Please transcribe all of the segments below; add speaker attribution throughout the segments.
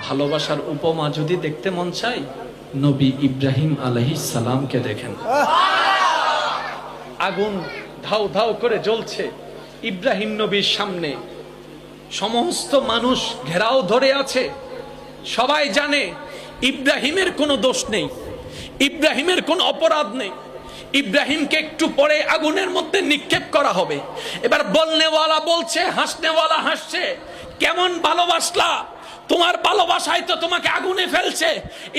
Speaker 1: ভালোবাসার উপমা যদি দেখতে মন চাই, নবী ইব্রাহিম আলাইহিস সালামকে দেখেন। আগুন ধাউ ধাউ করে জ্বলছে ইব্রাহিম নবীর সামনে, সমস্ত মানুষ ঘেরাও ধরে আছে। সবাই জানে ইব্রাহিমের কোনো দোষ নেই, ইব্রাহিমের কোনো অপরাধ নেই। ইব্রাহিমকে একটু পরে আগুনের মধ্যে নিক্ষেপ করা হবে। এবার বলনেওয়ালা বলছে, হাসনেওয়ালা হাসছে, কেমন ভালোবাসলা, তোমার ভালোবাসায় তো তোমাকে আগুনে ফেলছে।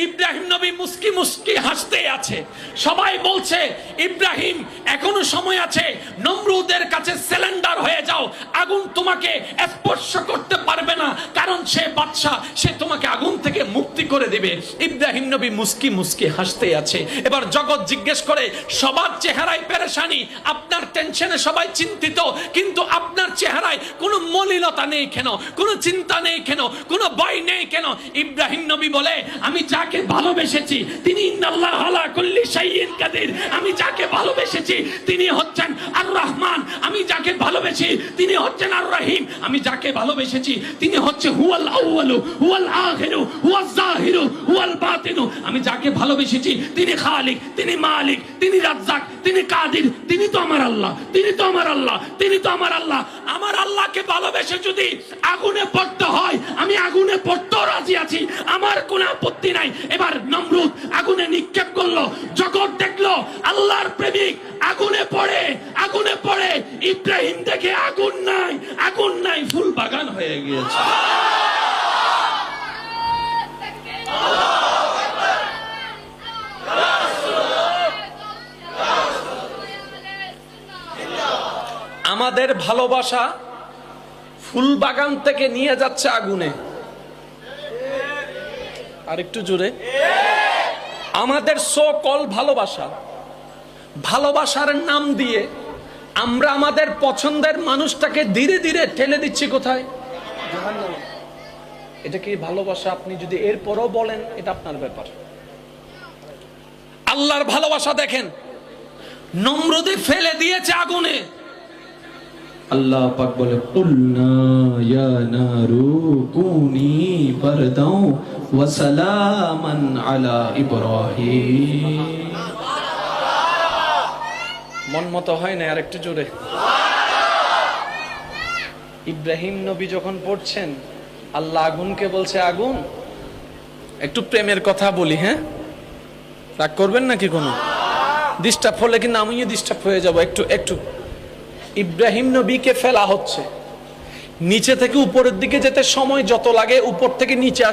Speaker 1: ইব্রাহিম নবী মুস্কি মুস্কি হাসতে আছে। সবাই বলছে ইব্রাহিম এখনো সময় আছে, নমরুদের কাছে সিলিন্ডার হয়ে যাও, আগুন তোমাকে স্পর্শ করতে পারবে না, কারণ সে বাদশা, সে তোমাকে আগুন থেকে মুক্তি করে দিবে। ইব্রাহিম নবী মুস্কি মুস্কি হাসতে আছে। এবার জগৎ জিজ্ঞেস করে, সবার চেহারায় পেরেশানি, আপনার টেনশনে সবাই চিন্তিত, কিন্তু আপনার চেহারায় কোনো মলিনতা নেই কেন, কোনো চিন্তা নেই কেন, কোনো ভয় নেই কেন? ইব্রাহিম নবী বলে, আমি যাকে ভালোবেসেছি তিনি ইন্নাল্লাহা আলা কুল্লি শাইইন কাদির, আমি যাকে ভালোবেসেছি তিনি হচ্ছেন আর রহমান, আমি যাকে ভালোবেসেছি তিনি হচ্ছেন আর রহিম, আমি যাকে ভালোবেসেছি তিনি হচ্ছে হুয়াল আউয়ালু হুয়াল আখিরু হুয়াজ জাহিরু হুয়াল বাতিনু, আমি যাকে ভালোবেসেছি তিনি খালিক, তিনি মালিক, তিনি রাজ্জাক, তিনি কাদির, তিনি তো আমার আল্লাহ, তিনি তো আমার আল্লাহ, তিনি তো আমার আল্লাহ। আমার আল্লাহকে ভালোবেসে যদি আগুনে পড়তে হয়, আমি আগুনে পড়তেও রাজি আছি, আমার কোনো আপত্তি নাই। এবার নমরুদ আগুনে নিক্ষেপ করলো, জগৎ দেখলো আল্লাহর প্রেমিক আগুনে পড়ে, আগুনে পড়ে। ইব্রাহিম দেখে আগুন নাই, আগুন নাই, ফুল বাগান হয়ে গিয়েছে। আমাদের ভালোবাসা ফুল বাগান থেকে নিয়ে যাচ্ছে আগুনে। আরেকটু জোরে, আমাদের সো কল ভালোবাসা, ভালোবাসার নাম দিয়ে আমরা আমাদের পছন্দের মানুষটাকে ধীরে ধীরে ঠেলে দিচ্ছি কোথায়? এটা কি ভালোবাসা? আপনি যদি এরপরও বলেন এটা আপনার ব্যাপার। আল্লাহর ভালোবাসা দেখেন, নমরুদে ফেলে দিয়েছে আগুনে। আল্লাহ পাক বলে, কুলনা ইয়া নারু কুনি বারদাও ওয়া সালামান আলা ইব্রাহিম। মন মতো হয় না, আর একটু জোরে। ইব্রাহিম নবী যখন পড়ছেন, আল্লাহ আগুনকে বলছে, আগুন একটু প্রেমের কথা বলি, হ্যাঁ রাগ করবেন নাকি? কোনো ডিস্টার্ব হলে কিন্তু আমিও ডিস্টার্ব হয়ে যাব। একটু একটু ইব্রাহিম নবীকে ফেলা হচ্ছে, নিচে থেকে উপরের দিকে যেতে সময় যত লাগে উপর থেকে নিচে